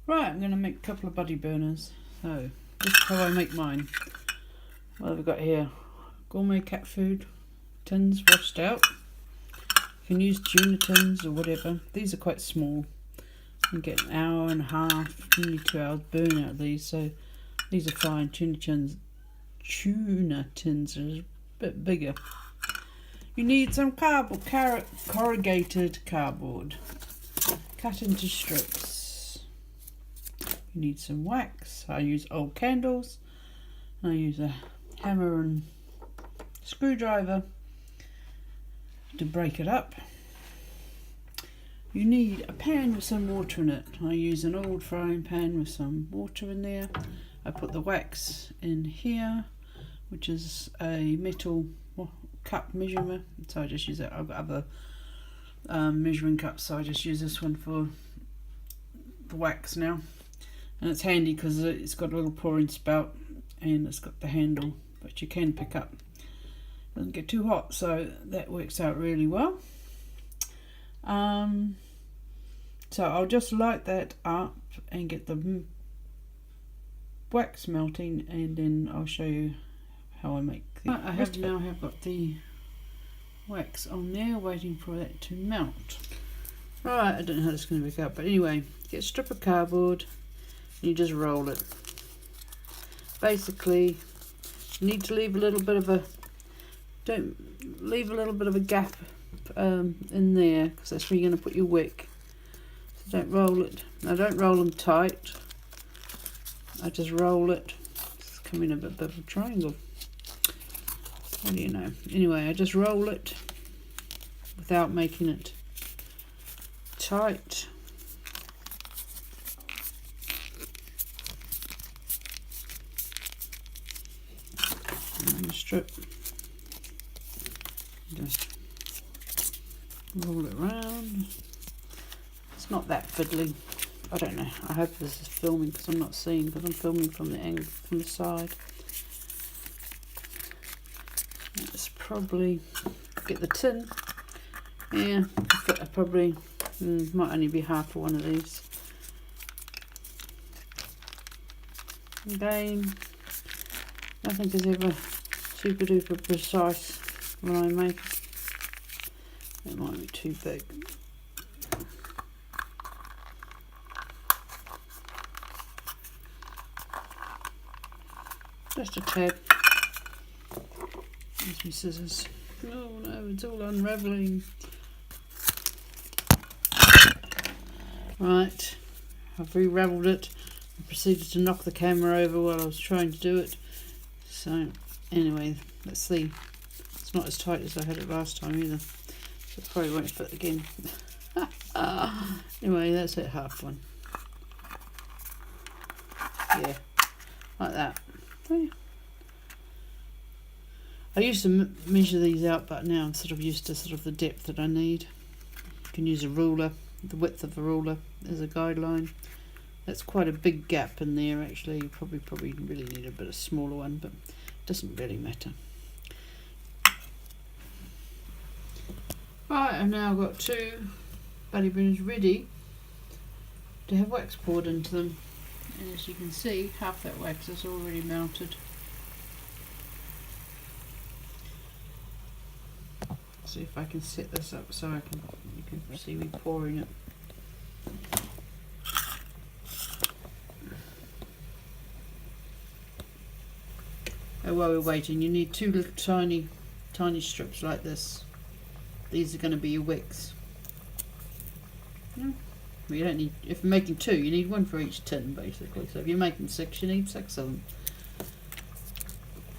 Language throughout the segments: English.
Right, I'm going to make a couple of buddy burners. So, this is how I make mine. What have we got here? Gourmet cat food tins washed out. You can use tuna tins or whatever. These are quite small. You can get an hour and a half, nearly 2 hours burn out of these. So these are fine. Tuna tins are a bit bigger. You need some corrugated cardboard. Cut into strips. You need some wax. I use old candles. I use a hammer and screwdriver to break it up. You need a pan with some water in it. I use an old frying pan with some water in there. I put the wax in here, which is a metal cup measurement. So I just use it. I've got other measuring cups, so I just use this one for the wax now. And it's handy because it's got a little pouring spout and it's got the handle, but you can pick up. It doesn't get too hot, so that works out really well. So I'll just light that up and get the wax melting, and then I'll show you how I make the I have got the wax on there waiting for that to melt. Right, I don't know how this is going to work out, but anyway, get a strip of cardboard and you just roll it. Basically, you need to leave a little bit of a gap in there, because that's where you're going to put your wick. So don't roll it. Now don't roll them tight. I just roll it. It's coming a bit of a triangle. What do you know? Anyway, I just roll it without making it tight. And the strip. Just roll it around. It's not that fiddly. I don't know. I hope this is filming because I'm not seeing, because I'm filming from the angle from the side. Let's probably get the tin. Yeah, I probably might only be half of one of these. Again, nothing is ever super duper precise when I make it. It might be too big. Just a tad. There's my scissors. Oh no, it's all unravelling. Right, I've re-ravelled it. I proceeded to knock the camera over while I was trying to do it. So anyway, let's see. It's not as tight as I had it last time either. So it probably won't fit again. Anyway, that's it, half one. Yeah, like that. Oh, yeah. I used to measure these out, but now I'm sort of used to sort of the depth that I need. You can use a ruler, the width of a ruler as a guideline. That's quite a big gap in there actually. You probably really need a bit of smaller one, but it doesn't really matter. Right, I've now got 2 buddy burners ready to have wax poured into them. And as you can see, half that wax is already melted. See if I can set this up so you can see me pouring it. Oh, while we're waiting, you need 2 little tiny strips like this. These are going to be your wicks. Yeah. Well, you don't need, if you're making 2, you need 1 for each tin basically. So if you're making 6, you need 6 of them.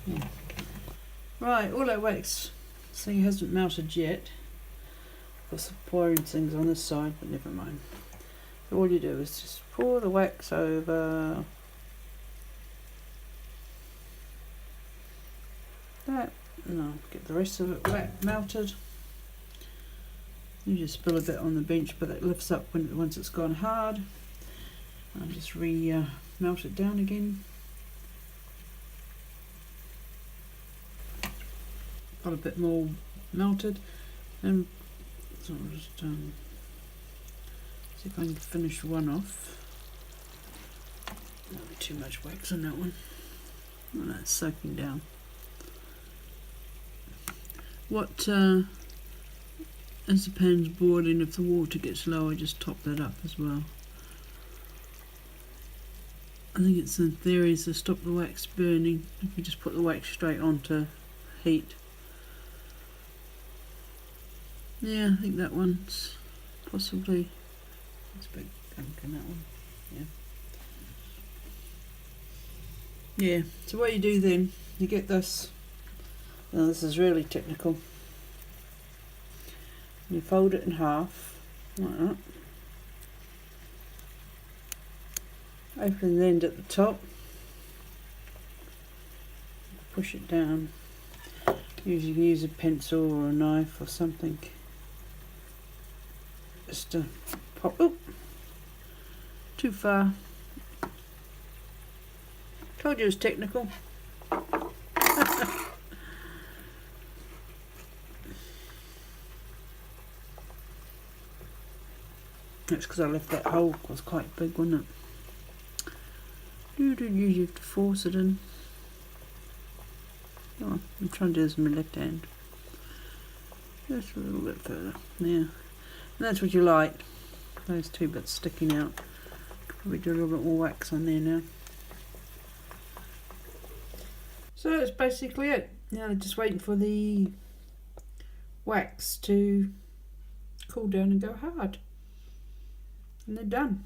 Yeah. Right, all that wax, see, hasn't melted yet. Got some pouring things on this side, but never mind. So all you do is just pour the wax over that, and I'll get the rest of it melted. You just spill a bit on the bench, but it lifts up once it's gone hard. I'll just melt it down again. Got a bit more melted, and so I'll just see if I can finish one off. Might be too much wax on that one. Oh, that's soaking down. What, as the pan's boiling, if the water gets low, I just top that up as well. I think it's in theory to stop the wax burning if you just put the wax straight onto heat. Yeah, I think that one's possibly, it's a big gunk in that one, yeah. Yeah, so what you do then, you get this, now this is really technical, you fold it in half, like that, open the end at the top, push it down, usually use a pencil or a knife or something, just to pop, oh, too far, told you it was technical. That's because I left that hole, it was quite big, wasn't it? You have to force it in. Oh, I'm trying to do this with my left hand. Just a little bit further. Yeah. And that's what you like. Those two bits sticking out. Could probably do a little bit more wax on there now. So that's basically it. Now I'm just waiting for the wax to cool down and go hard. And they're done.